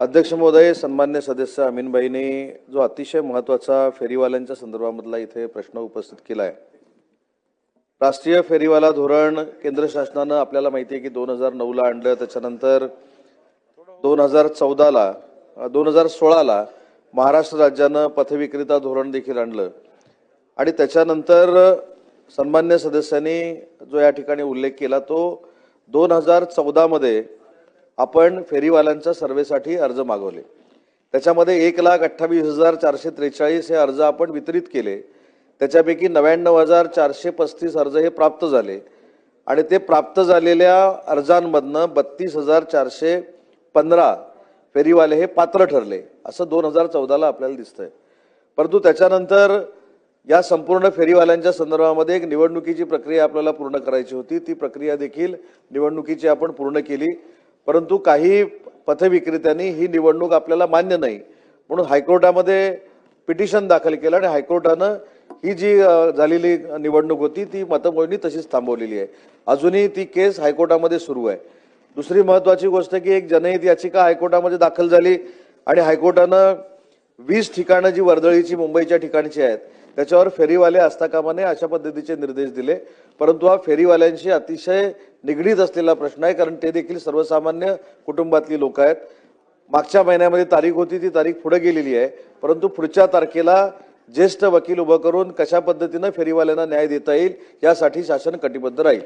अध्यक्ष महोदय, सन्मान्य सदस्य अमीनबाईंनी जो अतिशय महत्त्वाचा फेरीवाल्यांच्या संदर्भामधला इथे प्रश्न उपस्थित केला आहे। राष्ट्रीय फेरीवाला धोरण केंद्र शासनाने आपल्याला माहिती आहे की 2009 ला आणलं, त्याच्यानंतर 2016 ला महाराष्ट्र राज्याने पथविक्रेता धोरण देखील आणलं आणि त्याच्यानंतर सन्मान्य सदस्यांनी जो या ठिकाणी उल्लेख केला तो 2014 मध्ये आपण फेरीवाल्यांच्या सर्वेसाठी अर्ज मागवले। त्याच्यामध्ये 1,28,443 हे अर्ज आपण वितरित केले। त्याच्यापैकी 99,435 अर्ज हे प्राप्त झाले आणि ते प्राप्त झालेल्या अर्जांमधनं 32,415 फेरीवाले हे पात्र ठरले असं 2014 ला आपल्याला दिसतंय। परंतु त्याच्यानंतर या संपूर्ण फेरीवाल्यांच्या संदर्भामध्ये एक निवडणुकीची प्रक्रिया आपल्याला पूर्ण करायची होती। ती प्रक्रिया देखील निवडणुकीची आपण पूर्ण केली, परंतु काही पथविक्रेत्यांनी ही निवडणूक आपल्याला मान्य नाही म्हणून हायकोर्टामध्ये पिटिशन दाखल केलं आणि हायकोर्टानं ही जी झालेली निवडणूक होती ती मतमोजणी तशीच थांबवलेली आहे। अजूनही ती केस हायकोर्टामध्ये सुरू आहे। दुसरी महत्त्वाची गोष्ट की एक जनहित याचिका हायकोर्टामध्ये दाखल झाली आणि हायकोर्टानं 20 ठिकाणं जी वर्दळीची मुंबईच्या ठिकाणची आहेत त्याच्यावर फेरीवाले असता कामा नये अशा पद्धतीचे निर्देश दिले। परंतु हा फेरीवाल्यांशी अतिशय निगडीत असलेला प्रश्न आहे, कारण ते देखील सर्वसामान्य कुटुंबातली लोक आहेत। मागच्या महिन्यामध्ये तारीख होती, ती तारीख पुढे गेलेली आहे, परंतु पुढच्या तारखेला ज्येष्ठ वकील उभं करून कशा पद्धतीने फेरीवाल्यांना न्याय देता येईल यासाठी शासन कटिबद्ध राहील।